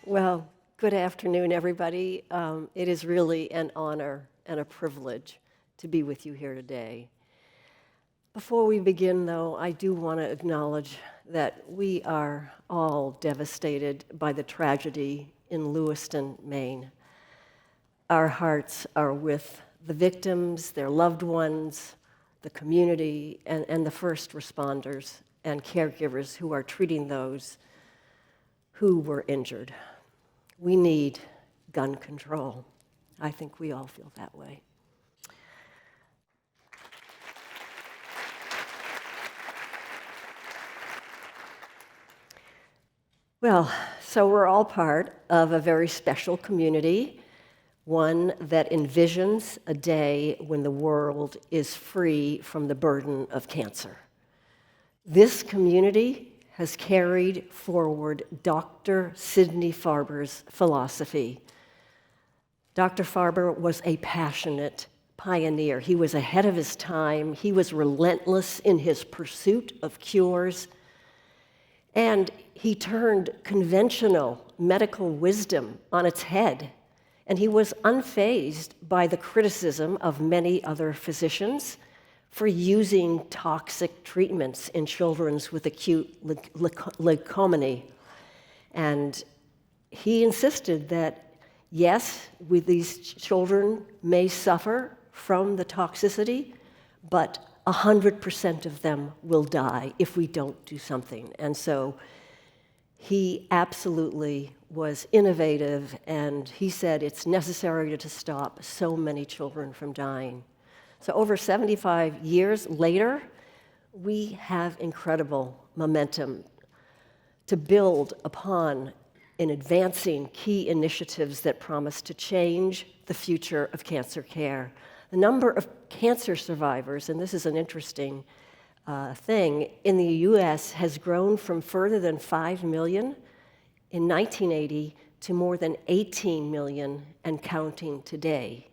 Well, good afternoon, everybody. It is really an honor and a privilege to be with you here today. Before we begin, though, I do want to acknowledge that we are all devastated by the tragedy in Lewiston, Maine. Our hearts are with the victims, their loved ones, the community, and the first responders and caregivers who are treating those who were injured. We need gun control. I think we all feel that way. Well, so we're all part of a very special community, one that envisions a day when the world is free from the burden of cancer. This community has carried forward Dr. Sidney Farber's philosophy. Dr. Farber was a passionate pioneer. He was ahead of his time. He was relentless in his pursuit of cures. And he turned conventional medical wisdom on its head. And he was unfazed by the criticism of many other physicians for using toxic treatments in children with acute leukemia. And he insisted that, yes, these children may suffer from the toxicity, but 100% of them will die if we don't do something. And so he absolutely was innovative, and he said it's necessary to stop so many children from dying. So over 75 years later, we have incredible momentum to build upon in advancing key initiatives that promise to change the future of cancer care. The number of cancer survivors, and this is an interesting thing, in the US has grown from further than 5 million in 1980 to more than 18 million and counting today.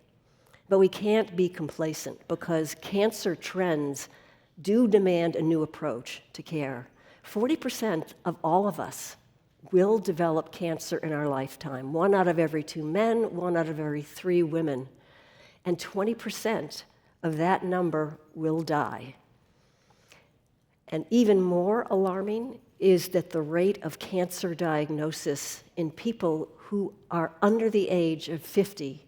But we can't be complacent because cancer trends do demand a new approach to care. 40% of all of us will develop cancer in our lifetime. 1 out of every 2 men, 1 out of every 3 women. And 20% of that number will die. And even more alarming is that the rate of cancer diagnosis in people who are under the age of 50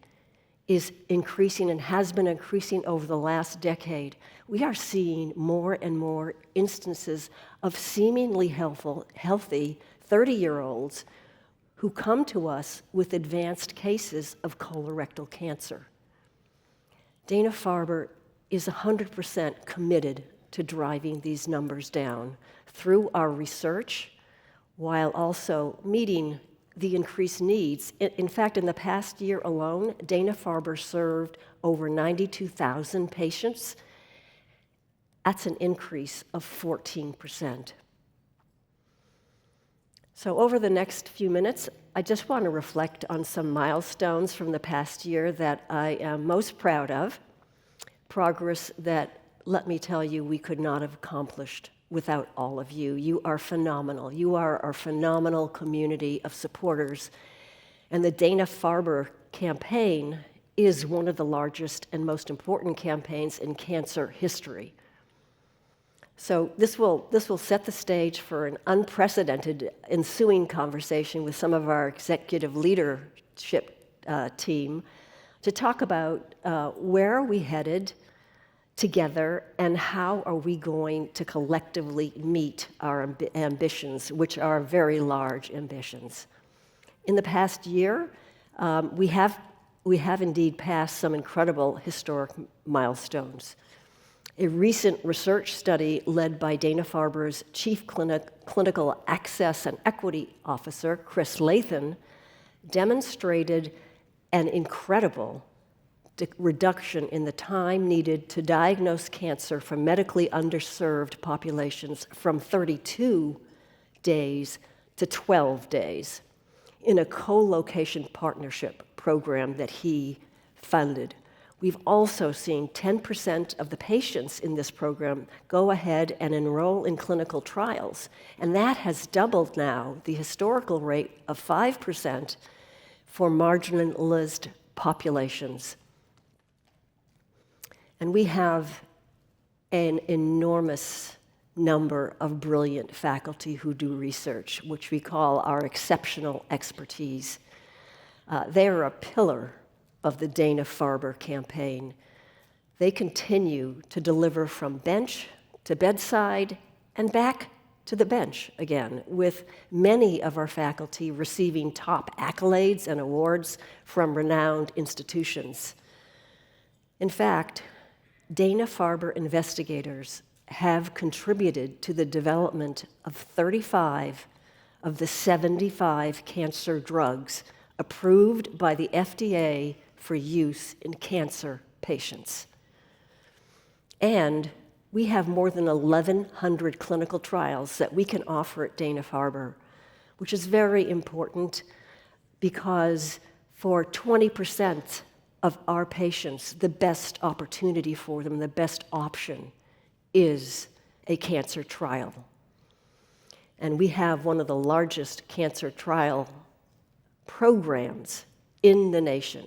is increasing and has been increasing over the last decade. We are seeing more and more instances of seemingly healthy 30-year-olds who come to us with advanced cases of colorectal cancer. Dana-Farber is 100% committed to driving these numbers down through our research while also meeting the increased needs. In fact, in the past year alone, Dana-Farber served over 92,000 patients. That's an increase of 14%. So over the next few minutes, I just want to reflect on some milestones from the past year that I am most proud of, progress that, let me tell you, we could not have accomplished without all of you. You are phenomenal. You are our phenomenal community of supporters. And the Dana-Farber campaign is one of the largest and most important campaigns in cancer history. So this will set the stage for an unprecedented ensuing conversation with some of our executive leadership team to talk about where are we headed together and how are we going to collectively meet our ambitions, which are very large ambitions. In the past year, we have indeed passed some incredible historic milestones. A recent research study led by Dana-Farber's Chief Clinical Access and Equity Officer, Chris Lathan, demonstrated an incredible reduction in the time needed to diagnose cancer for medically underserved populations from 32 days to 12 days in a co-location partnership program that he funded. We've also seen 10% of the patients in this program go ahead and enroll in clinical trials, and that has doubled now the historical rate of 5% for marginalized populations. And we have an enormous number of brilliant faculty who do research, which we call our exceptional expertise. They are a pillar of the Dana-Farber campaign. They continue to deliver from bench to bedside and back to the bench again, with many of our faculty receiving top accolades and awards from renowned institutions. In fact, Dana-Farber investigators have contributed to the development of 35 of the 75 cancer drugs approved by the FDA for use in cancer patients. And we have more than 1,100 clinical trials that we can offer at Dana-Farber, which is very important because for 20% of our patients, the best opportunity for them, the best option is a cancer trial. And we have one of the largest cancer trial programs in the nation.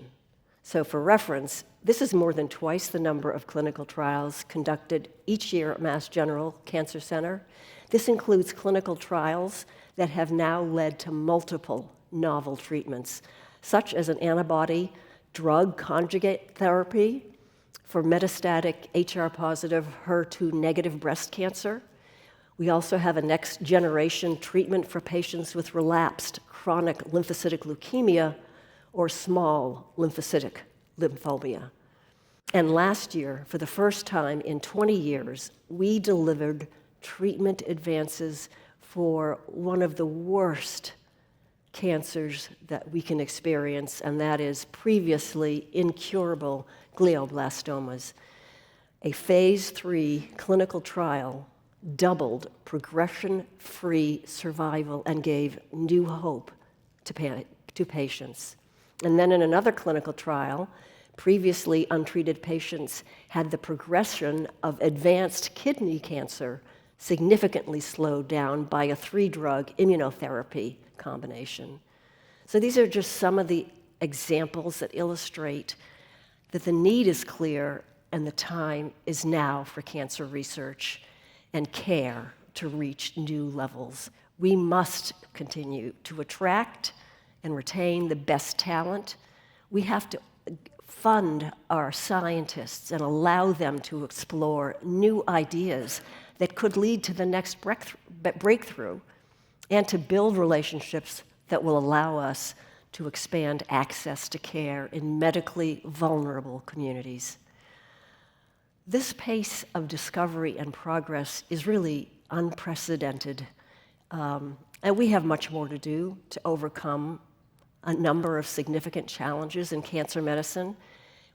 So for reference, this is more than twice the number of clinical trials conducted each year at Mass General Cancer Center. This includes clinical trials that have now led to multiple novel treatments, such as an antibody drug conjugate therapy for metastatic HR-positive, HER2-negative breast cancer. We also have a next-generation treatment for patients with relapsed chronic lymphocytic leukemia or small lymphocytic lymphoma. And last year, for the first time in 20 years, we delivered treatment advances for one of the worst cancers that we can experience, and that is previously incurable glioblastomas. A phase 3 clinical trial doubled progression-free survival and gave new hope to patients. And then in another clinical trial, previously untreated patients had the progression of advanced kidney cancer significantly slowed down by a 3-drug immunotherapy combination. So these are just some of the examples that illustrate that the need is clear and the time is now for cancer research and care to reach new levels. We must continue to attract and retain the best talent. We have to fund our scientists and allow them to explore new ideas that could lead to the next breakthrough, and to build relationships that will allow us to expand access to care in medically vulnerable communities. This pace of discovery and progress is really unprecedented, and we have much more to do to overcome a number of significant challenges in cancer medicine.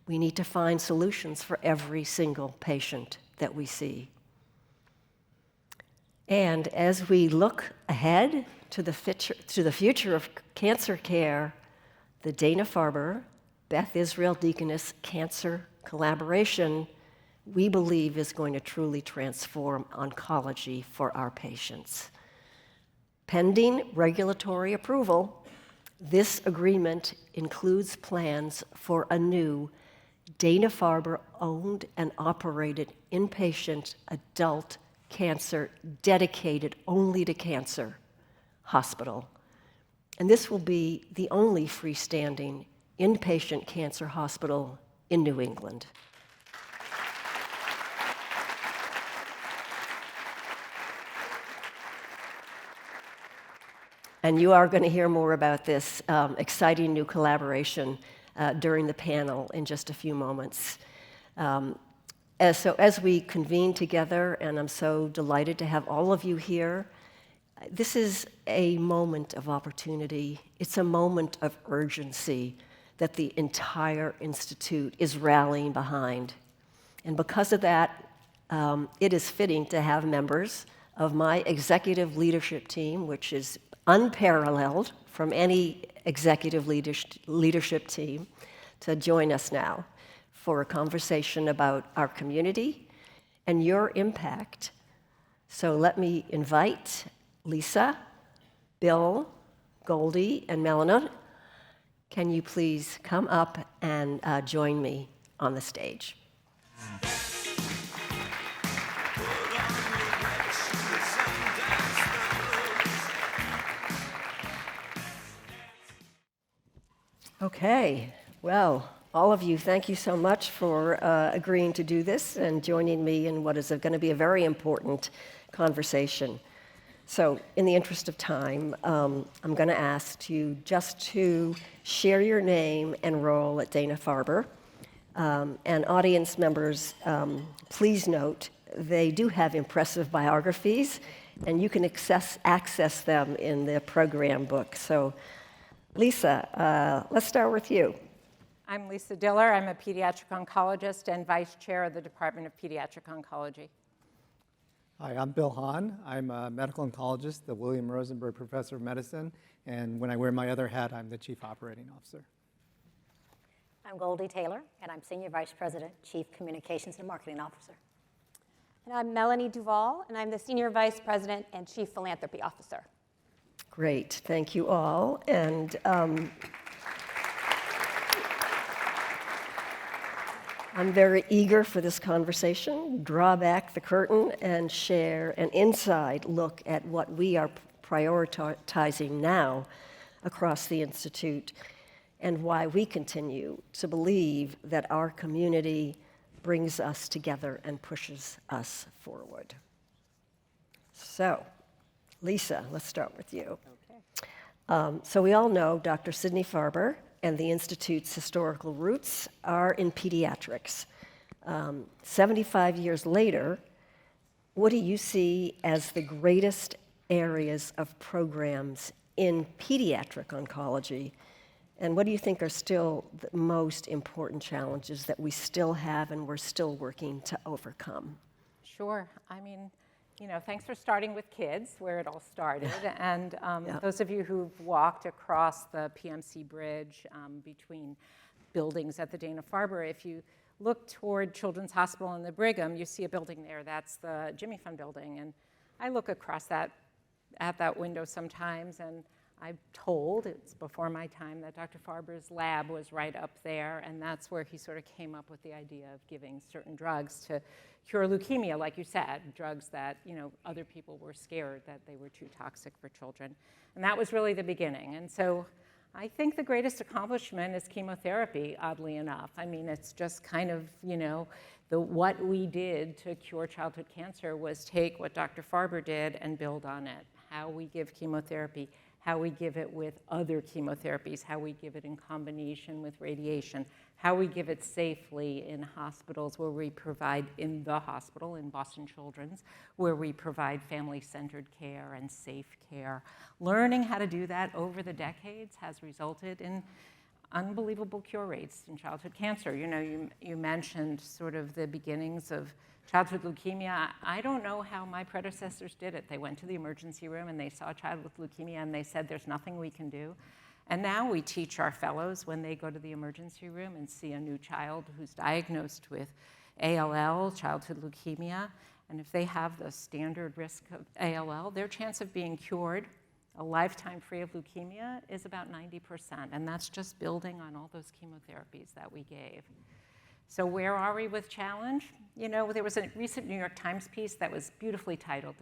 We need to find solutions for every single patient that we see. And as we look ahead to the future of cancer care, the Dana-Farber Beth Israel Deaconess Cancer Collaboration, we believe, is going to truly transform oncology for our patients. Pending regulatory approval, this agreement includes plans for a new Dana-Farber owned and operated inpatient adult cancer dedicated only to cancer hospital. And this will be the only freestanding inpatient cancer hospital in New England. And you are going to hear more about this exciting new collaboration during the panel in just a few moments. As we convene together, and I'm so delighted to have all of you here, this is a moment of opportunity. It's a moment of urgency that the entire Institute is rallying behind. And because of that, it is fitting to have members of my executive leadership team, which is unparalleled from any executive leadership team, to join us now. for a conversation about our community and your impact. So let me invite Lisa, Bill, Goldie, and Melany. Can you please come up and join me on the stage? Okay, well, all of you, thank you so much for agreeing to do this and joining me in what is going to be a very important conversation. So, in the interest of time, I'm going to ask you just to share your name and role at Dana-Farber. And audience members, please note, they do have impressive biographies, and you can access them in the program book. So, Lisa, let's start with you. I'm Lisa Diller. I'm a pediatric oncologist and vice chair of the Department of Pediatric Oncology. Hi, I'm Bill Hahn. I'm a medical oncologist, the William Rosenberg Professor of Medicine, and when I wear my other hat, I'm the Chief Operating Officer. I'm Goldie Taylor, and I'm Senior Vice President, Chief Communications and Marketing Officer. And I'm Melany Duval, and I'm the Senior Vice President and Chief Philanthropy Officer. Great, thank you all. And I'm very eager for this conversation. Draw back the curtain and share an inside look at what we are prioritizing now across the Institute and why we continue to believe that our community brings us together and pushes us forward. So, Lisa, let's start with you. Okay. So we all know Dr. Sidney Farber and the Institute's historical roots are in pediatrics. 75 years later, what do you see as the greatest areas of programs in pediatric oncology? And what do you think are still the most important challenges that we still have and we're still working to overcome? Sure. I mean, thanks for starting with kids, where it all started. And those of you who've walked across the PMC bridge between buildings at the Dana-Farber, if you look toward Children's Hospital and the Brigham, you see a building there. That's the Jimmy Fund building. And I look across at that window sometimes, and I'm told, it's before my time, that Dr. Farber's lab was right up there, and that's where he sort of came up with the idea of giving certain drugs to cure leukemia, like you said, drugs that, other people were scared that they were too toxic for children. And that was really the beginning. And so I think the greatest accomplishment is chemotherapy, oddly enough. I mean, it's just kind of, what we did to cure childhood cancer was take what Dr. Farber did and build on it. How we give chemotherapy, how we give it with other chemotherapies, how we give it in combination with radiation, how we give it safely in hospitals where we provide, in the hospital, in Boston Children's, where we provide family-centered care and safe care. Learning how to do that over the decades has resulted in unbelievable cure rates in childhood cancer. You mentioned sort of the beginnings of childhood leukemia. I don't know how my predecessors did it. They went to the emergency room and they saw a child with leukemia and they said, there's nothing we can do. And now we teach our fellows when they go to the emergency room and see a new child who's diagnosed with ALL, childhood leukemia, and if they have the standard risk of ALL, their chance of being cured, a lifetime free of leukemia, is about 90%. And that's just building on all those chemotherapies that we gave. So where are we with challenge? There was a recent New York Times piece that was beautifully titled.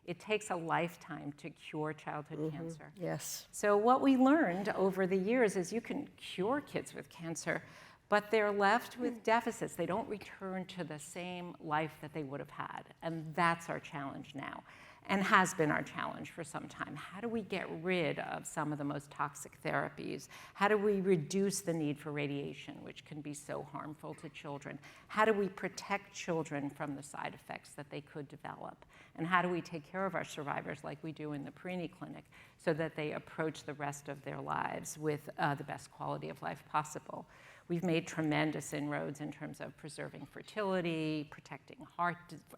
It takes a lifetime to cure childhood cancer. Yes. So what we learned over the years is you can cure kids with cancer, but they're left with deficits. They don't return to the same life that they would have had. And that's our challenge now, and has been our challenge for some time. How do we get rid of some of the most toxic therapies? How do we reduce the need for radiation, which can be so harmful to children? How do we protect children from the side effects that they could develop? And how do we take care of our survivors like we do in the Perini clinic so that they approach the rest of their lives with the best quality of life possible? We've made tremendous inroads in terms of preserving fertility, protecting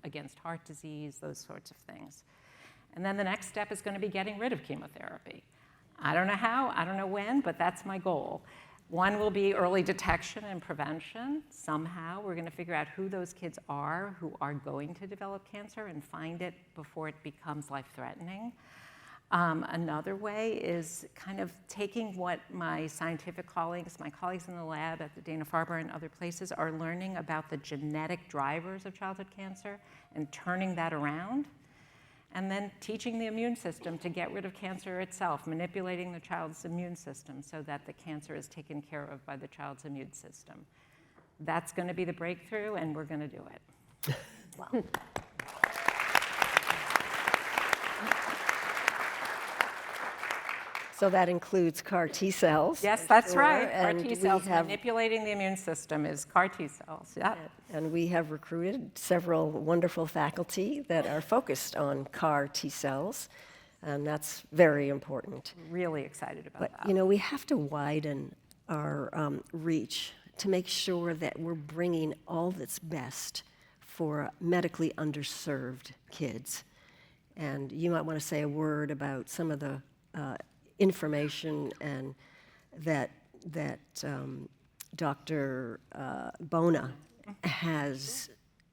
against heart disease, those sorts of things. And then the next step is going to be getting rid of chemotherapy. I don't know how, I don't know when, but that's my goal. One will be early detection and prevention. Somehow we're going to figure out who those kids are who are going to develop cancer and find it before it becomes life-threatening. Another way is kind of taking what my scientific colleagues, my colleagues in the lab at the Dana-Farber and other places are learning about the genetic drivers of childhood cancer and turning that around. And then teaching the immune system to get rid of cancer itself, manipulating the child's immune system so that the cancer is taken care of by the child's immune system. That's going to be the breakthrough, and we're going to do it. Wow. So that includes CAR T cells. Yes, for that's sure, right. CAR and T we cells, have- manipulating the immune system is CAR T cells. Yeah. And we have recruited several wonderful faculty that are focused on CAR T cells, and that's very important. Really excited about But, that. you know, we have to widen our reach to make sure that we're bringing all that's best for medically underserved kids. And you might want to say a word about some of the information and that Dr. Bona has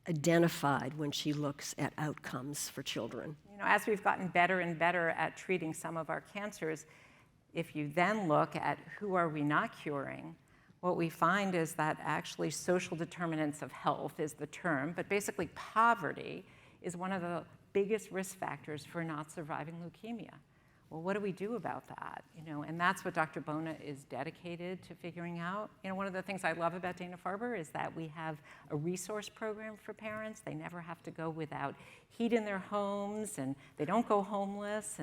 identified when she looks at outcomes for children. You know, as we've gotten better and better at treating some of our cancers, if you then look at who are we not curing, what we find is that actually social determinants of health is the term, but basically poverty is one of the biggest risk factors for not surviving leukemia. Well, what do we do about that? You know, and that's what Dr. Bona is dedicated to figuring out. You know, one of the things I love about Dana-Farber is that we have a resource program for parents. They never have to go without heat in their homes, and they don't go homeless.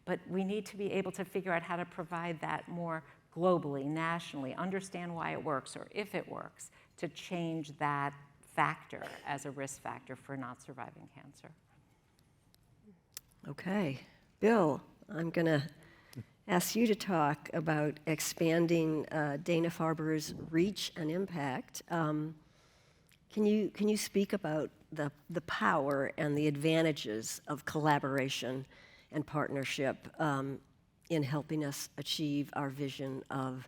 But we need to be able to figure out how to provide that more globally, nationally, understand why it works or if it works, to change that factor as a risk factor for not surviving cancer. Okay, Bill, I'm going to ask you to talk about expanding Dana-Farber's reach and impact. Can you speak about the power and the advantages of collaboration and partnership in helping us achieve our vision of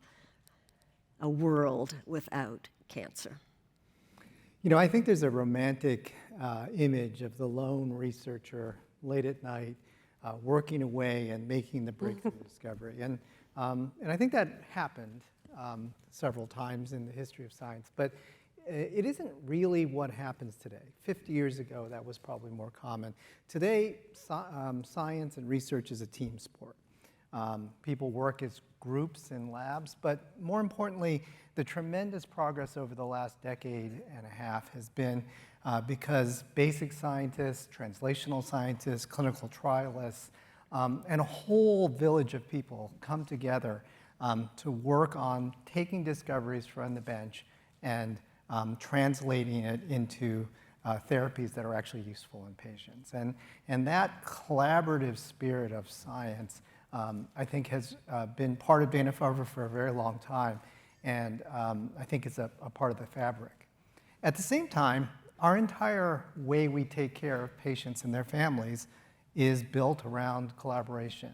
a world without cancer? You know, I think there's a romantic image of the lone researcher late at night working away and making the breakthrough discovery. And I think that happened several times in the history of science, but it isn't really what happens today. 50 years ago, that was probably more common. Today, science and research is a team sport. People work as groups in labs, but more importantly, the tremendous progress over the last decade and a half has been because basic scientists, translational scientists, clinical trialists, and a whole village of people come together to work on taking discoveries from the bench and translating it into therapies that are actually useful in patients. And that collaborative spirit of science, I think, has been part of Dana-Farber for a very long time, and I think it's a part of the fabric. At the same time, our entire way we take care of patients and their families is built around collaboration.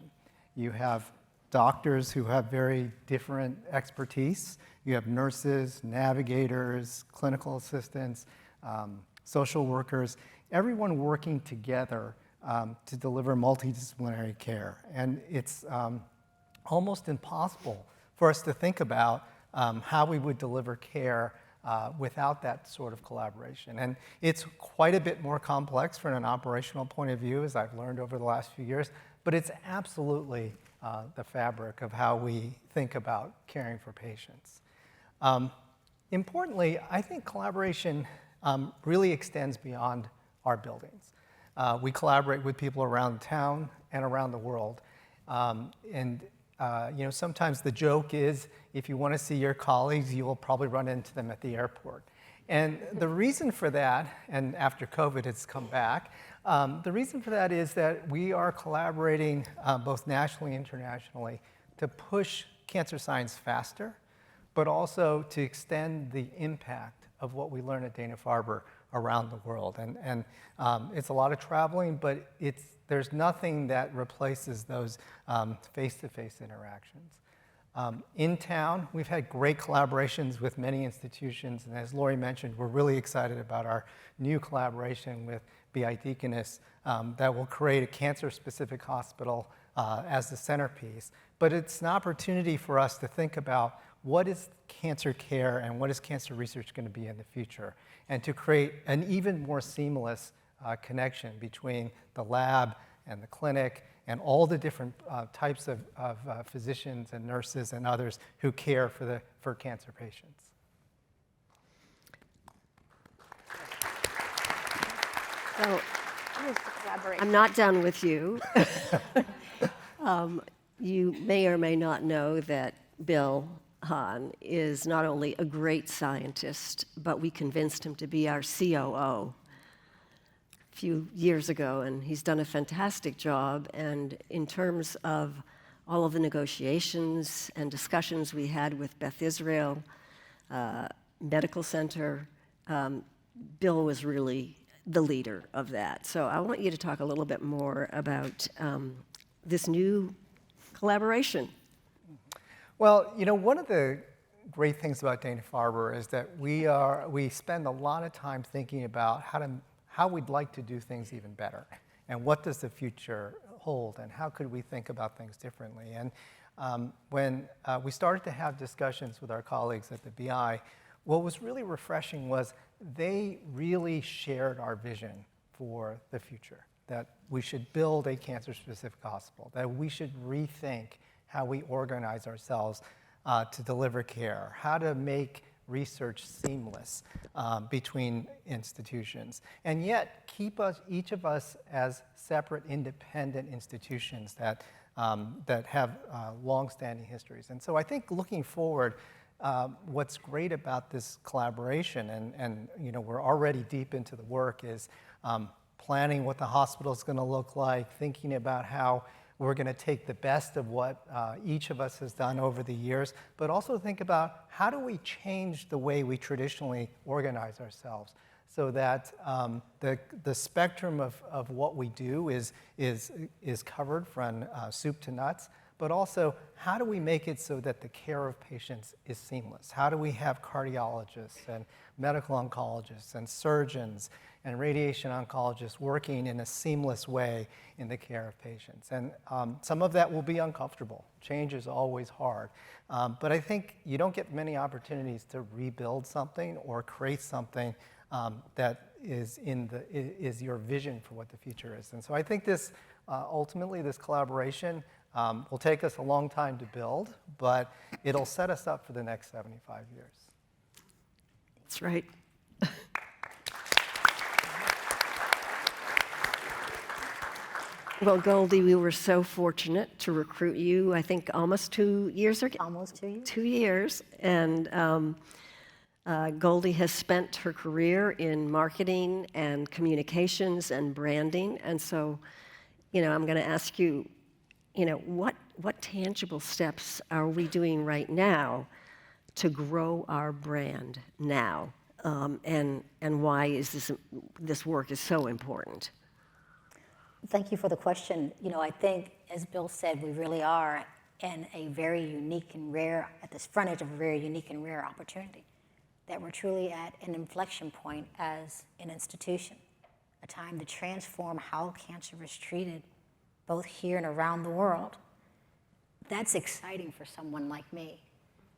You have doctors who have very different expertise. You have nurses, navigators, clinical assistants, social workers, everyone working together to deliver multidisciplinary care. And it's almost impossible for us to think about how we would deliver care without that sort of collaboration. And it's quite a bit more complex from an operational point of view, as I've learned over the last few years, but it's absolutely the fabric of how we think about caring for patients. Importantly, I think collaboration really extends beyond our buildings. We collaborate with people around town and around the world. You know, sometimes the joke is if you want to see your colleagues, you will probably run into them at the airport. And the reason for that, and after COVID it's come back, the reason for that is that we are collaborating both nationally and internationally to push cancer science faster, but also to extend the impact of what we learn at Dana-Farber around the world. And it's a lot of traveling, but there's nothing that replaces those face-to-face interactions. In town, we've had great collaborations with many institutions, and as Laurie mentioned, we're really excited about our new collaboration with BI Deaconess that will create a cancer-specific hospital as the centerpiece. But it's an opportunity for us to think about what is cancer care and what is cancer research going to be in the future, and to create an even more seamless connection between the lab and the clinic and all the different types of physicians and nurses and others who care for cancer patients. So, I'm not done with you. You may or may not know that Bill Hahn is not only a great scientist, but we convinced him to be our COO a few years ago, and he's done a fantastic job. And in terms of all of the negotiations and discussions we had with Beth Israel Medical Center, Bill was really the leader of that. So I want you to talk a little bit more about this new collaboration. Well, you know, one of the great things about Dana-Farber is that we spend a lot of time thinking about how we'd like to do things even better, and what does the future hold, and how could we think about things differently. And when we started to have discussions with our colleagues at the BI, what was really refreshing was they really shared our vision for the future, that we should build a cancer-specific hospital, that we should rethink how we organize ourselves to deliver care, how to make research seamless between institutions, and yet keep each of us as separate, independent institutions that have long-standing histories. And so I think looking forward, what's great about this collaboration, and you know, we're already deep into the work, is planning what the hospital is going to look like, thinking about how we're going to take the best of what each of us has done over the years, but also think about how do we change the way we traditionally organize ourselves so that the spectrum of what we do is covered from soup to nuts, but also how do we make it so that the care of patients is seamless? How do we have cardiologists and medical oncologists and surgeons and radiation oncologists working in a seamless way in the care of patients? And some of that will be uncomfortable. Change is always hard. But I think you don't get many opportunities to rebuild something or create something that is your vision for what the future is. And so I think this, ultimately, this collaboration will take us a long time to build, but it'll set us up for the next 75 years. That's right. Well, Goldie, we were so fortunate to recruit you, I think almost 2 years ago. Almost 2 years. 2 years. And Goldie has spent her career in marketing and communications and branding. And so, you know, I'm going to ask you, you know, what tangible steps are we doing right now to grow our brand now? And why is this work is so important? Thank you for the question. You know, I think, as Bill said, we really are in a very unique and rare, at this front edge of a very unique and rare opportunity, that we're truly at an inflection point as an institution, a time to transform how cancer is treated, both here and around the world. That's exciting for someone like me.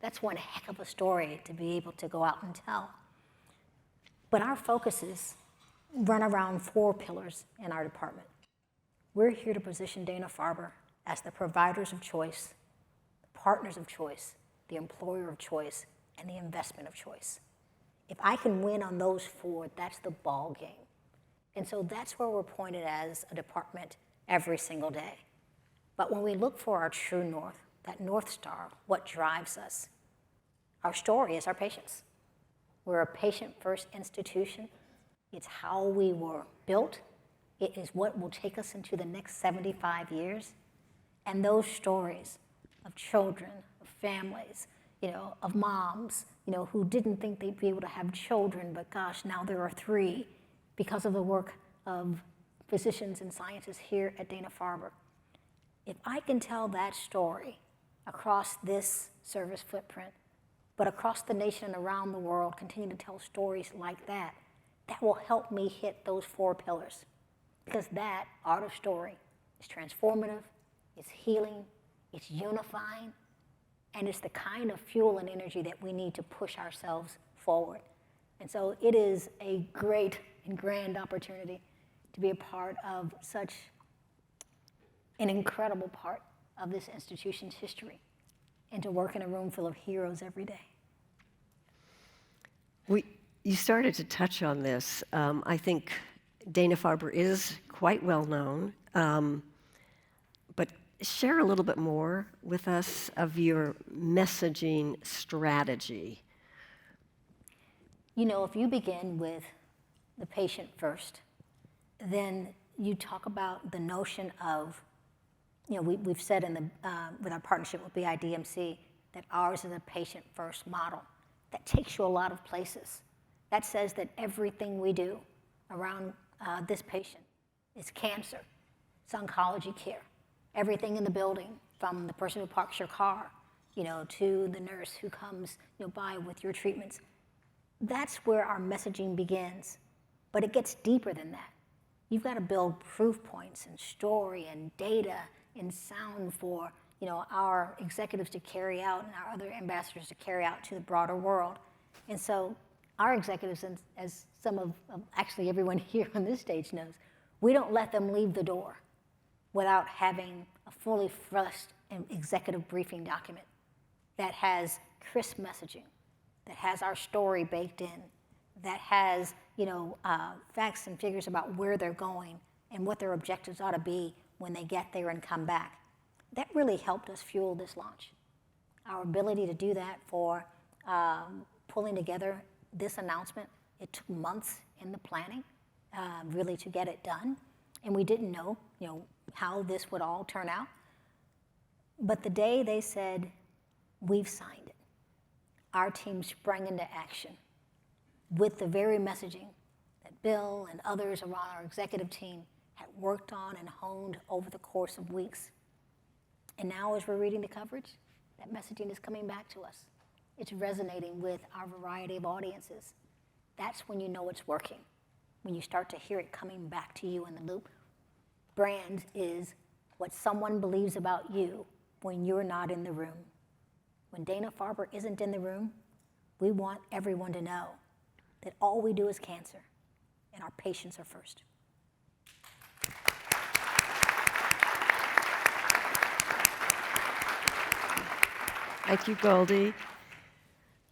That's one heck of a story to be able to go out and tell. But our focuses run around 4 pillars in our department. We're here to position Dana-Farber as the providers of choice, the partners of choice, the employer of choice, and the investment of choice. If I can win on those 4, that's the ball game. And so that's where we're pointed as a department every single day. But when we look for our true north, that North Star, what drives us, our story is our patients. We're a patient-first institution. It's how we were built. It is what will take us into the next 75 years. And those stories of children, of families, you know, of moms, you know, who didn't think they'd be able to have children, but gosh, now there are 3 because of the work of physicians and scientists here at Dana-Farber. If I can tell that story across this service footprint, but across the nation and around the world, continue to tell stories like that, that will help me hit those 4 pillars. Because that art of story is transformative, it's healing, it's unifying, and it's the kind of fuel and energy that we need to push ourselves forward. And so it is a great and grand opportunity to be a part of such an incredible part of this institution's history and to work in a room full of heroes every day. You started to touch on this. I think Dana-Farber is quite well known, but share a little bit more with us of your messaging strategy. You know, if you begin with the patient first, then you talk about the notion of, you know, we've said in the, with our partnership with BIDMC that ours is a patient-first model. That takes you a lot of places. That says that everything we do around this patient is cancer, it's oncology care. Everything in the building, from the person who parks your car, you know, to the nurse who comes, you know, by with your treatments. That's where our messaging begins, but it gets deeper than that. You've got to build proof points and story and data and sound for, you know, our executives to carry out and our other ambassadors to carry out to the broader world. And so our executives, as some of actually everyone here on this stage knows, we don't let them leave the door without having a fully fleshed executive briefing document that has crisp messaging, that has our story baked in, that has, you know, facts and figures about where they're going and what their objectives ought to be when they get there and come back. That really helped us fuel this launch. Our ability to do that for pulling together this announcement, it took months in the planning really to get it done. And we didn't know, you know, how this would all turn out. But the day they said, we've signed it, our team sprang into action with the very messaging that Bill and others around our executive team had worked on and honed over the course of weeks. And now as we're reading the coverage, that messaging is coming back to us. It's resonating with our variety of audiences. That's when you know it's working, when you start to hear it coming back to you in the loop. Brand is what someone believes about you when you're not in the room. When Dana-Farber isn't in the room, we want everyone to know that all we do is cancer, and our patients are first. Thank you, Goldie.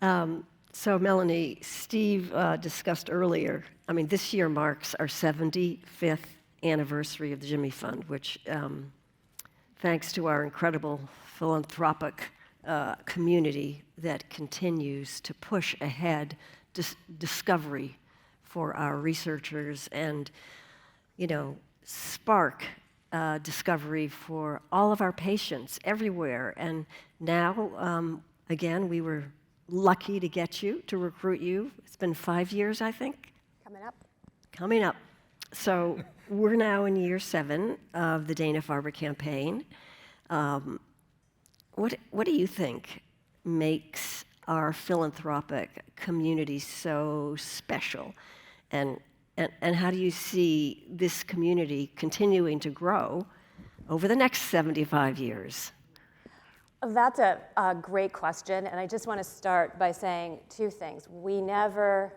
So Melany, Steve discussed earlier, I mean, this year marks our 75th anniversary of the Jimmy Fund, which, thanks to our incredible philanthropic community that continues to push ahead discovery for our researchers and, you know, spark discovery for all of our patients everywhere. And now, again, we were lucky to get you, to recruit you. It's been 5 years, I think. Coming up. So we're now in year 7 of the Dana-Farber campaign. What do you think makes our philanthropic community so special? And how do you see this community continuing to grow over the next 75 years? That's a great question, and I just want to start by saying 2 things. We never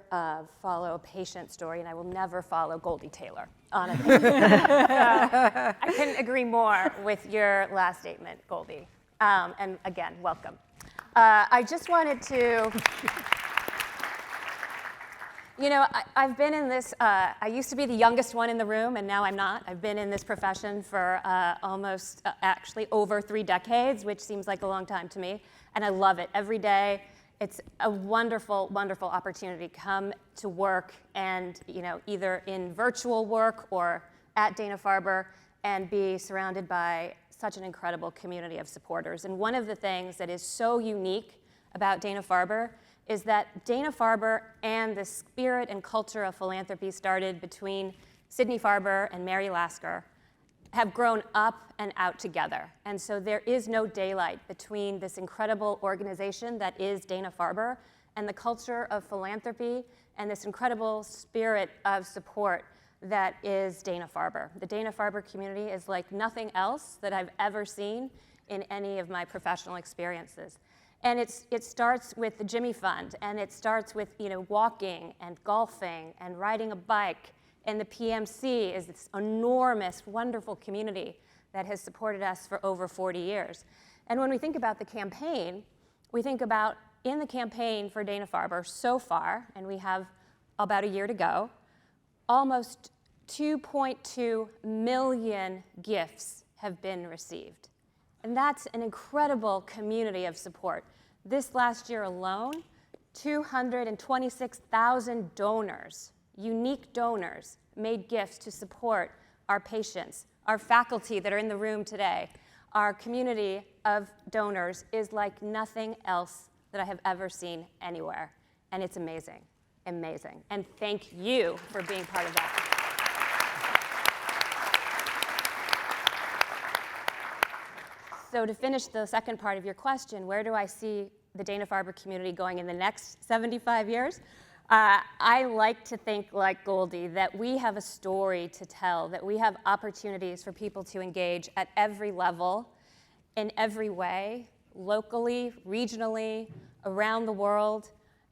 follow a patient story, and I will never follow Goldie Taylor on a patient. I couldn't agree more with your last statement, Goldie. And again, welcome. I just wanted to, you know, I've been in this, I used to be the youngest one in the room, and now I'm not. I've been in this profession for almost, actually over 3 decades, which seems like a long time to me, and I love it. Every day, it's a wonderful, wonderful opportunity to come to work and, you know, either in virtual work or at Dana-Farber and be surrounded by such an incredible community of supporters. And one of the things that is so unique about Dana-Farber is that Dana-Farber and the spirit and culture of philanthropy started between Sidney Farber and Mary Lasker have grown up and out together. And so there is no daylight between this incredible organization that is Dana-Farber and the culture of philanthropy and this incredible spirit of support that is Dana-Farber. The Dana-Farber community is like nothing else that I've ever seen in any of my professional experiences. And it starts with the Jimmy Fund, and it starts with walking and golfing and riding a bike. And the PMC is this enormous, wonderful community that has supported us for over 40 years. And when we think about the campaign, we think about in the campaign for Dana-Farber so far, and we have about a year to go, almost 2.2 million gifts have been received. And that's an incredible community of support. This last year alone, 226,000 donors, unique donors, made gifts to support our patients, our faculty that are in the room today. Our community of donors is like nothing else that I have ever seen anywhere. And it's amazing, amazing. And thank you for being part of that. So to finish the second part of your question, where do I see the Dana-Farber community going in the next 75 years? I like to think like Goldie, that we have a story to tell, that we have opportunities for people to engage at every level, in every way, locally, regionally, around the world.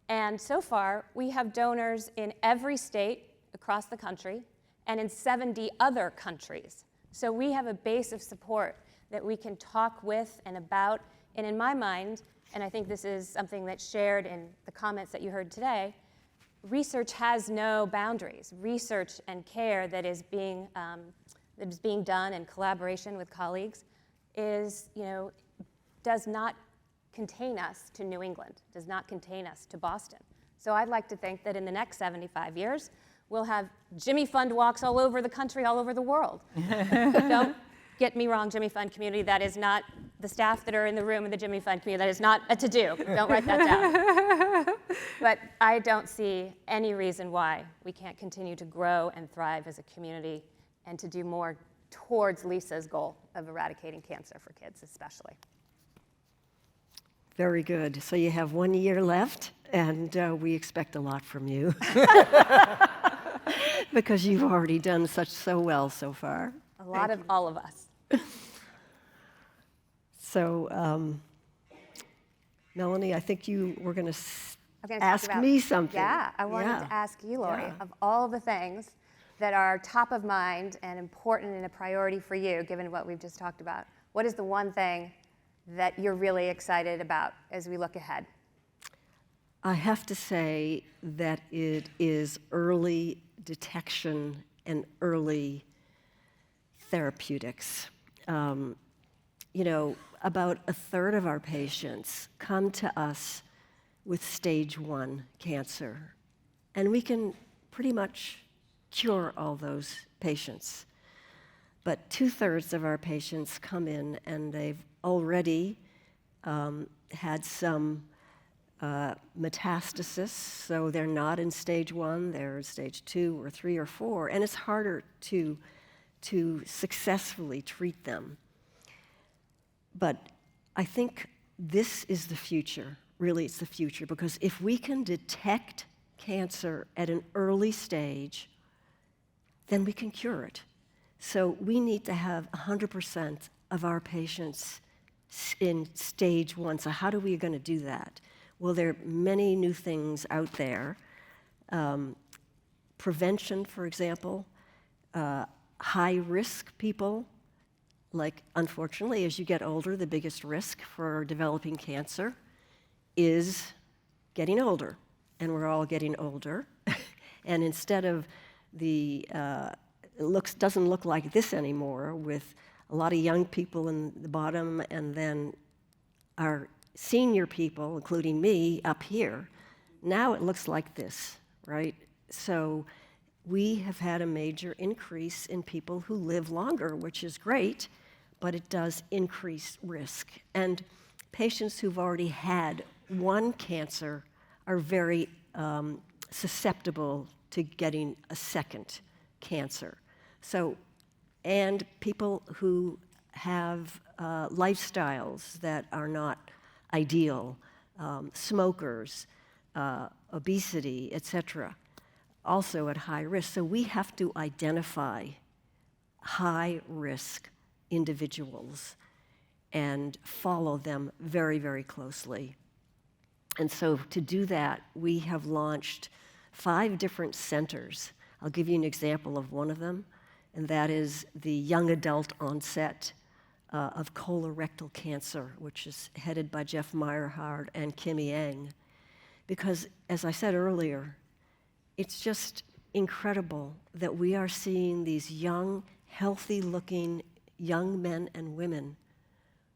And so far, we have donors in every state across the country and in 70 other countries. So we have a base of support that we can talk with and about. And in my mind, and I think this is something that's shared in the comments that you heard today, research has no boundaries. Research and care that is being done in collaboration with colleagues does not contain us to New England, does not contain us to Boston. So I'd like to think that in the next 75 years, we'll have Jimmy Fund walks all over the country, all over the world. Don't get me wrong, Jimmy Fund community, that is not the staff that are in the room in the Jimmy Fund community. That is not a to-do. Don't write that down. But I don't see any reason why we can't continue to grow and thrive as a community and to do more towards Lisa's goal of eradicating cancer for kids, especially. Very good. So you have 1 year left, and we expect a lot from you because you've already done so well so far. A lot of all of us. So, Melany, I think you were going to talk ask about me something. Yeah, I wanted to ask you, Laurie, Yeah. of all the things that are top of mind and important and a priority for you, given what we've just talked about, what is the one thing that you're really excited about as we look ahead? I have to say that it is early detection and early therapeutics. About a third of our patients come to us with stage 1 cancer, and we can pretty much cure all those patients. But 2/3 of our patients come in and they've already had some metastasis, so they're not in stage 1, they're in stage 2 or 3 or 4, and it's harder to successfully treat them. But I think this is the future. Really, it's the future, because if we can detect cancer at an early stage, then we can cure it. So we need to have 100% of our patients in stage 1. So how are we going to do that? Well, there are many new things out there. Prevention, for example, high-risk people, like, unfortunately, as you get older, the biggest risk for developing cancer is getting older, and we're all getting older. And instead of doesn't look like this anymore, with a lot of young people in the bottom, and then our senior people, including me, up here. Now it looks like this, right? So we have had a major increase in people who live longer, which is great, but it does increase risk. And patients who've already had one cancer are very susceptible to getting a second cancer. So and people who have lifestyles that are not ideal, smokers, obesity, etc., also at high risk. So we have to identify high-risk individuals and follow them very, very closely. And so to do that, we have launched 5 different centers. I'll give you an example of one of them, and that is the young adult onset of colorectal cancer, which is headed by Jeff Meyerhard and Kimi Yang. Because, as I said earlier, it's just incredible that we are seeing these young, healthy-looking young men and women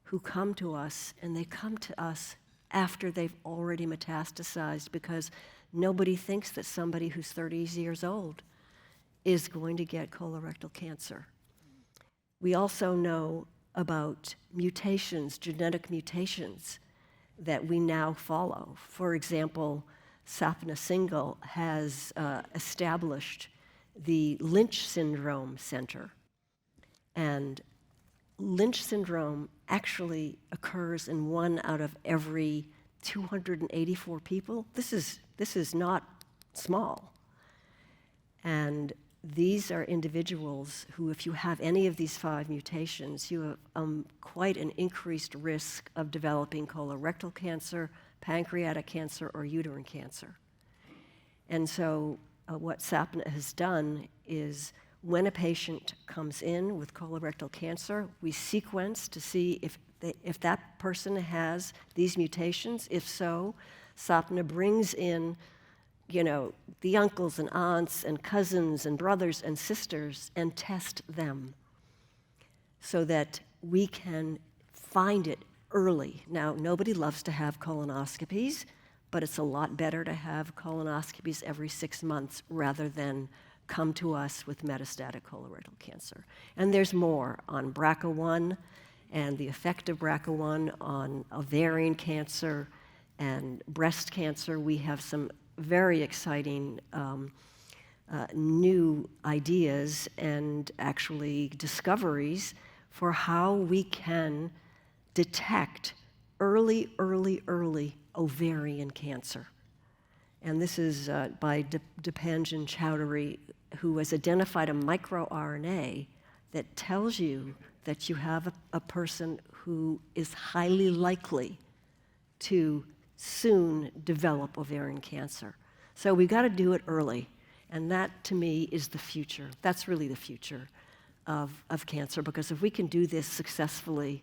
who come to us, and they come to us after they've already metastasized, because nobody thinks that somebody who's 30 years old is going to get colorectal cancer. We also know about mutations, genetic mutations, that we now follow. For example, Sapna Singhal has established the Lynch syndrome center. And Lynch syndrome actually occurs in 1 out of every 284 people. This is not small. And these are individuals who, if you have any of these 5 mutations, you have quite an increased risk of developing colorectal cancer, pancreatic cancer, or uterine cancer. And so what Sapna has done is, when a patient comes in with colorectal cancer, we sequence to see if that person has these mutations. If so, Sapna brings in the uncles and aunts and cousins and brothers and sisters and test them so that we can find it early. Now, nobody loves to have colonoscopies, but it's a lot better to have colonoscopies every 6 months rather than come to us with metastatic colorectal cancer. And there's more on BRCA1 and the effect of BRCA1 on ovarian cancer and breast cancer. We have some very exciting new ideas and actually discoveries for how we can detect early ovarian cancer. And this is by Dipanjan Chowdhury, who has identified a microRNA that tells you that you have a person who is highly likely to soon develop ovarian cancer. So we've got to do it early. And that, to me, is the future. That's really the future of cancer, because if we can do this successfully,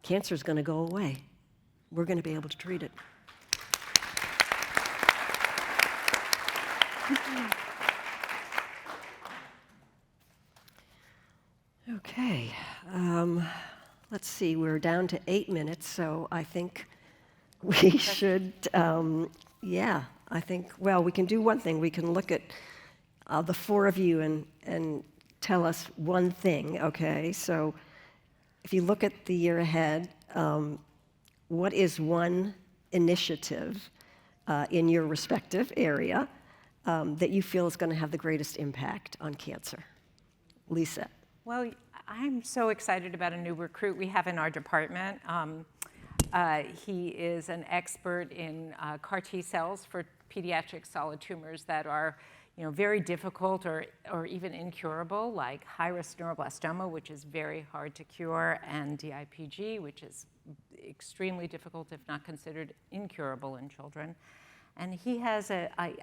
cancer is going to go away. We're going to be able to treat it. Okay. Let's see, we're down to 8 minutes, so I think we should, I think, well, we can do one thing. We can look at the 4 of you and tell us one thing, okay? So if you look at the year ahead, what is one initiative in your respective area that you feel is going to have the greatest impact on cancer? Lisa. Well, I'm so excited about a new recruit we have in our department. He is an expert in CAR T cells for pediatric solid tumors that are very difficult or even incurable, like high-risk neuroblastoma, which is very hard to cure, and DIPG, which is extremely difficult, if not considered incurable in children. And he has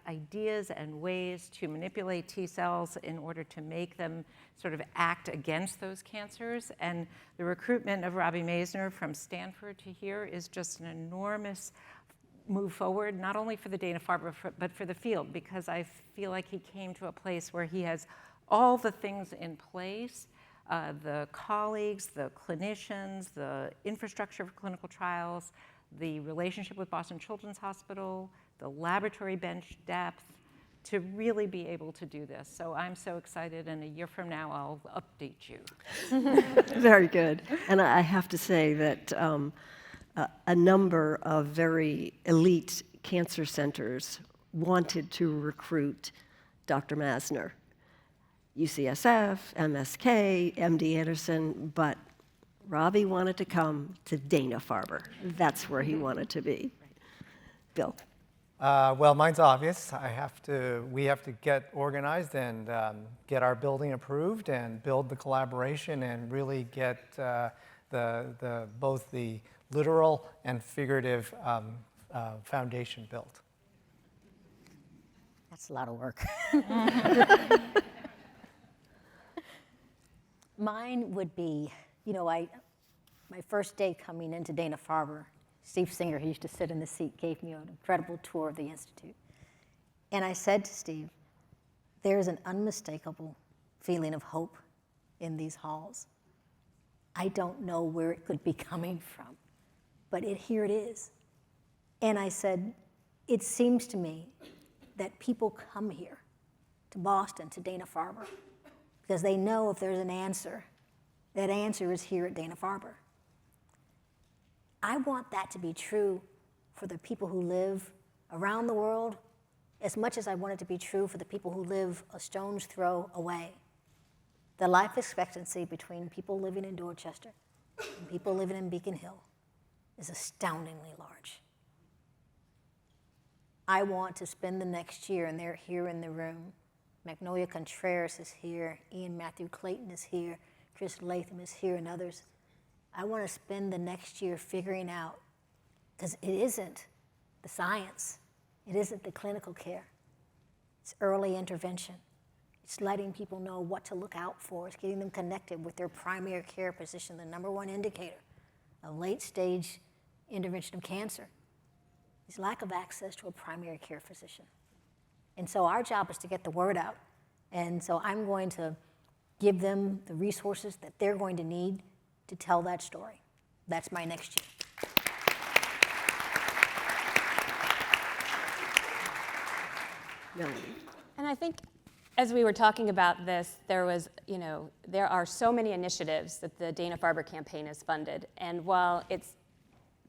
ideas and ways to manipulate T cells in order to make them sort of act against those cancers. And the recruitment of Robbie Maisner from Stanford to here is just an enormous move forward, not only for the Dana-Farber, but for the field, because I feel like he came to a place where he has all the things in place, the colleagues, the clinicians, the infrastructure for clinical trials, the relationship with Boston Children's Hospital, the laboratory bench depth, to really be able to do this. So I'm so excited, and a year from now, I'll update you. Very good. And I have to say that a number of very elite cancer centers wanted to recruit Dr. Maisner. UCSF, MSK, MD Anderson, but Robbie wanted to come to Dana-Farber. That's where he wanted to be. Bill? Well, mine's obvious. We have to get organized and get our building approved and build the collaboration and really get both the literal and figurative foundation built. That's a lot of work. Mine would be, my first day coming into Dana-Farber, Steve Singer, who used to sit in the seat, gave me an incredible tour of the Institute. And I said to Steve, there's an unmistakable feeling of hope in these halls. I don't know where it could be coming from, but here it is. And I said, it seems to me that people come here to Boston, to Dana-Farber, because they know if there's an answer, that answer is here at Dana-Farber. I want that to be true for the people who live around the world as much as I want it to be true for the people who live a stone's throw away. The life expectancy between people living in Dorchester and people living in Beacon Hill is astoundingly large. I want to spend the next year, and they're here in the room. Magnolia Contreras is here, Ian Matthew Clayton is here, Chris Latham is here, and others. I want to spend the next year figuring out, because it isn't the science, it isn't the clinical care, it's early intervention. It's letting people know what to look out for. It's getting them connected with their primary care physician, the number one indicator of late-stage intervention of cancer is lack of access to a primary care physician. And so our job is to get the word out. And so I'm going to give them the resources that they're going to need to tell that story. That's my next year. Melany? And I think as we were talking about this, there are so many initiatives that the Dana-Farber campaign has funded. And while it's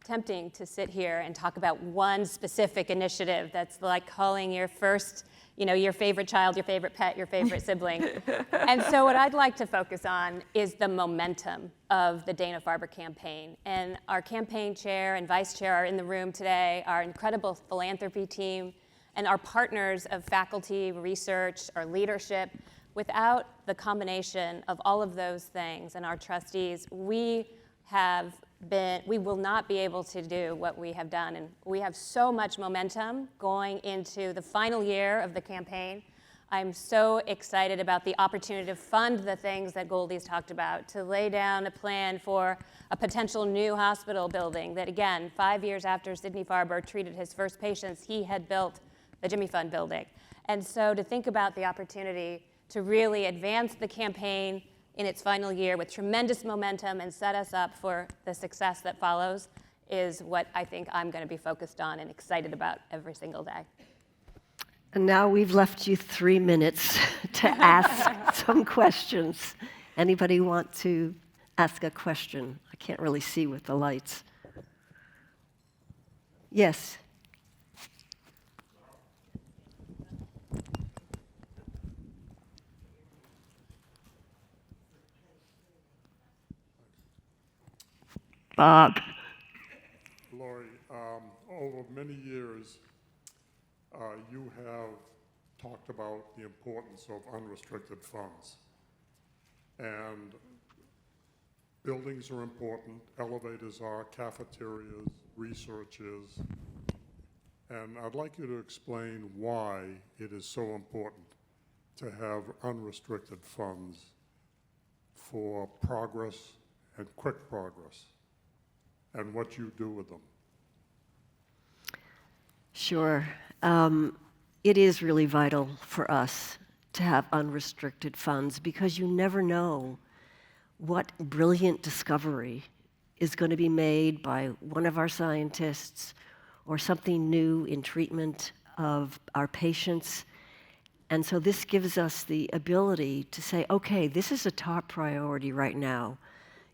tempting to sit here and talk about one specific initiative that's like calling your first, your favorite child, your favorite pet, your favorite sibling. And so what I'd like to focus on is the momentum of the Dana-Farber campaign. And our campaign chair and vice chair are in the room today, our incredible philanthropy team, and our partners of faculty, research, our leadership. Without the combination of all of those things and our trustees, we will not be able to do what we have done. And we have so much momentum going into the final year of the campaign. I'm so excited about the opportunity to fund the things that Goldie's talked about, to lay down a plan for a potential new hospital building that, again, 5 years after Sidney Farber treated his first patients, he had built the Jimmy Fund building. And so to think about the opportunity to really advance the campaign in its final year with tremendous momentum and set us up for the success that follows is what I think I'm going to be focused on and excited about every single day. And now we've left you 3 minutes to ask some questions. Anybody want to ask a question? I can't really see with the lights. Yes. Bob. Laurie, over many years, you have talked about the importance of unrestricted funds. And buildings are important, elevators are, cafeterias, research is. And I'd like you to explain why it is so important to have unrestricted funds for progress and quick progress, and what you do with them. Sure. It is really vital for us to have unrestricted funds because you never know what brilliant discovery is going to be made by one of our scientists or something new in treatment of our patients. And so this gives us the ability to say, okay, this is a top priority right now.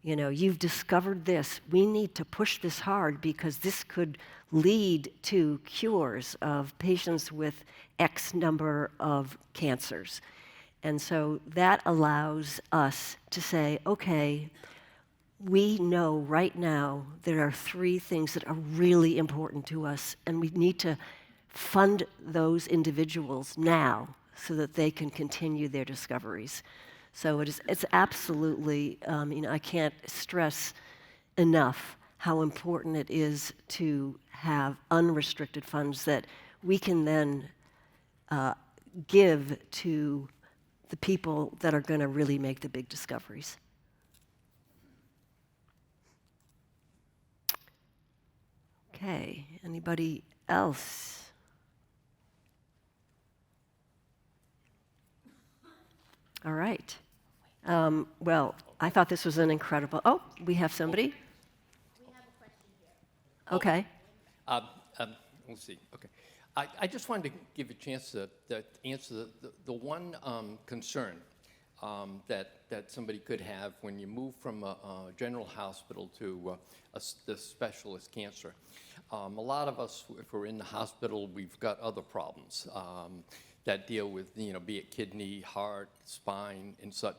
You've discovered this. We need to push this hard because this could lead to cures of patients with X number of cancers. And so that allows us to say, okay, we know right now there are 3 things that are really important to us, and we need to fund those individuals now so that they can continue their discoveries. So it's absolutely, I can't stress enough how important it is to have unrestricted funds that we can then give to the people that are going to really make the big discoveries. Okay, anybody else? All right. Well, I thought this was an incredible. Oh, we have somebody. We have a question here. Okay. We'll see. Okay. I just wanted to give a chance to answer the one concern that somebody could have when you move from a general hospital to the specialist cancer. A lot of us, if we're in the hospital, we've got other problems that deal with, be it kidney, heart, spine, and such.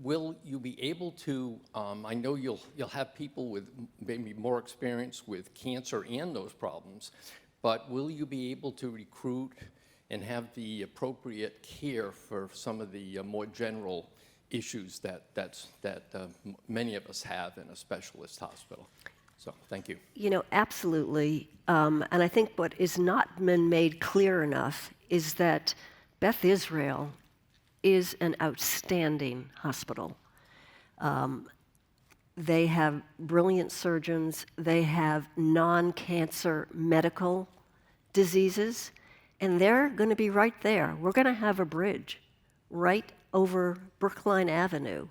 Will you be able to, I know you'll have people with maybe more experience with cancer and those problems, but will you be able to recruit and have the appropriate care for some of the more general issues that many of us have in a specialist hospital? So, thank you. Absolutely. And I think what is not been made clear enough is that Beth Israel is an outstanding hospital. They have brilliant surgeons. They have non-cancer medical diseases, and they're going to be right there. We're going to have a bridge right over Brookline Avenue,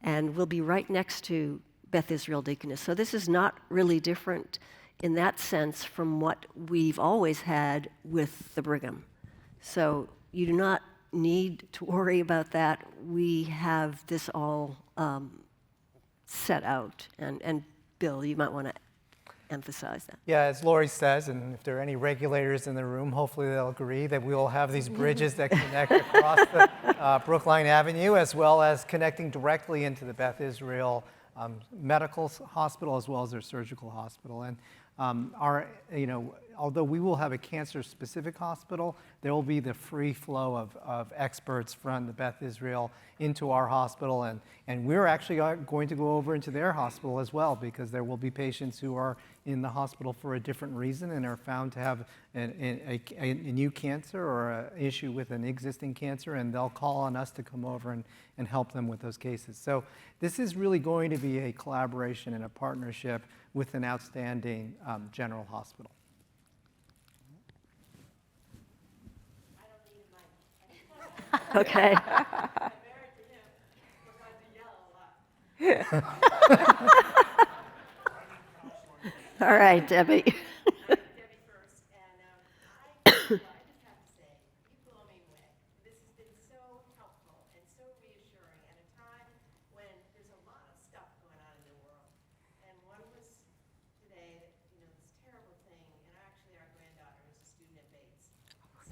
and we'll be right next to Beth Israel Deaconess. So this is not really different in that sense from what we've always had with the Brigham. So you do not need to worry about that. We have this all set out. And Bill, you might want to emphasize that. Yeah, as Laurie says, and if there are any regulators in the room, hopefully they'll agree that we will have these bridges that connect across the Brookline Avenue, as well as connecting directly into the Beth Israel Medical Hospital, as well as their surgical hospital. And although we will have a cancer-specific hospital, there will be the free flow of experts from the Beth Israel into our hospital, and we're actually going to go over into their hospital as well, because there will be patients who are in the hospital for a different reason and are found to have a new cancer or an issue with an existing cancer, and they'll call on us to come over and help them with those cases. So this is really going to be a collaboration and a partnership with an outstanding general hospital. Okay. All right, Debbie. Debbie first, and I just have to say, you blow me away. This has been so helpful and so reassuring at a time when there's a lot of stuff going on in the world. And one was today that, this terrible thing, and actually our granddaughter is a student at Bates.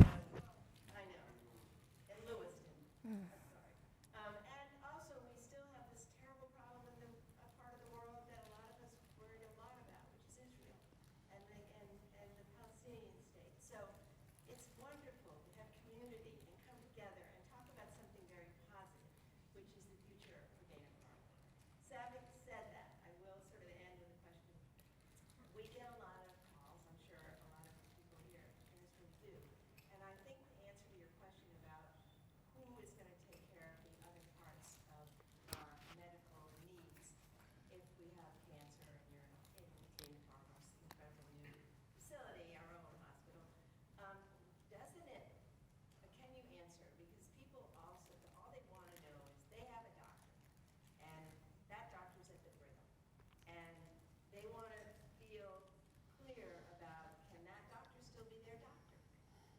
So, I know. In Lewiston. I'm sorry. And also, we still have this terrible problem in a part of the world that a lot of us worry a lot about, which is Israel and the Palestinian state. So it's wonderful to have community and come together and talk about something very positive, which is the future for Dana-Farber. Having said that, I will sort of end with a question. We get a lot of calls, I'm sure a lot of people here in this room do, and I think the answer to your question about who is going to take care of the other parts of our medical needs if we have cancer and you're in Dana-Farber's incredible new facility, our own hospital, doesn't it, can you answer? Because people also, all they want to know is they have a doctor, and that doctor's at the Brigham, and they want to feel clear about, can that doctor still be their doctor?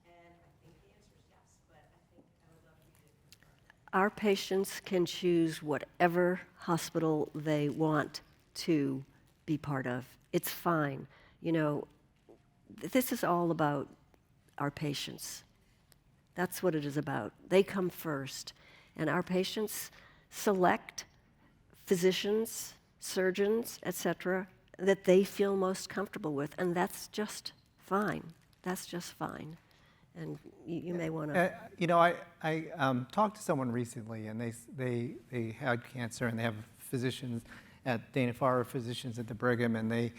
And I think the answer is yes, but I think I would love for you to confirm. Our patients can choose whatever hospital they want to be part of. It's fine. This is all about our patients. That's what it is about. They come first. And our patients select physicians, surgeons, et cetera, that they feel most comfortable with. And that's just fine. That's just fine. And you may want to. You know, I talked to someone recently, and they had cancer, and they have physicians at Dana-Farber, physicians at the Brigham, and they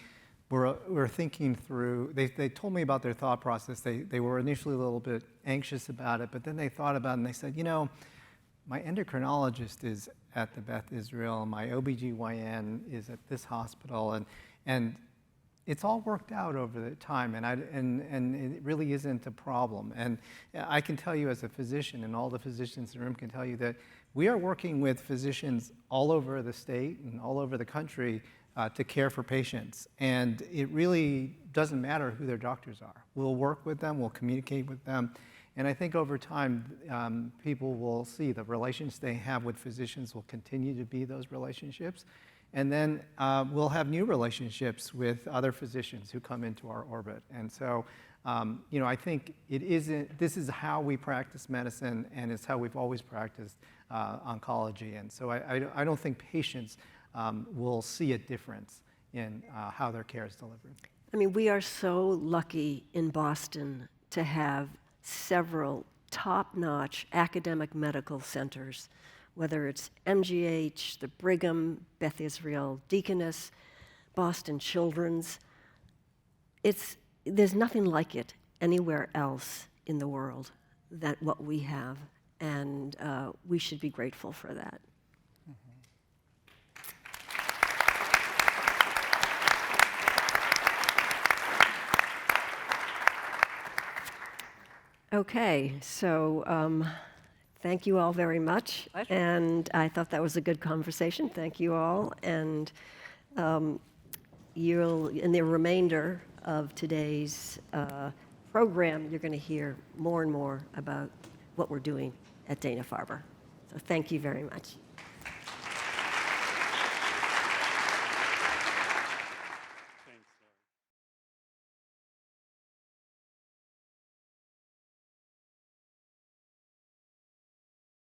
were thinking through. They told me about their thought process. They were initially a little bit anxious about it, but then they thought about it, and they said, you know, my endocrinologist is at the Beth Israel, my OBGYN is at this hospital, and it's all worked out over the time, and it really isn't a problem. And I can tell you as a physician, and all the physicians in the room can tell you, that we are working with physicians all over the state and all over the country to care for patients. And it really doesn't matter who their doctors are. We'll work with them, we'll communicate with them. And I think over time, people will see the relations they have with physicians will continue to be those relationships. And then we'll have new relationships with other physicians who come into our orbit. And so, you know, I think this is how we practice medicine, and it's how we've always practiced oncology. And so I don't think patients will see a difference in how their care is delivered. I mean, we are so lucky in Boston to have several top-notch academic medical centers, whether it's MGH, the Brigham, Beth Israel, Deaconess, Boston Children's. There's nothing like it anywhere else in the world than what we have, and we should be grateful for that. Okay, so thank you all very much. Pleasure. And I thought that was a good conversation. Thank you all. And you'll, in the remainder of today's program, you're going to hear more and more about what we're doing at Dana-Farber. So thank you very much.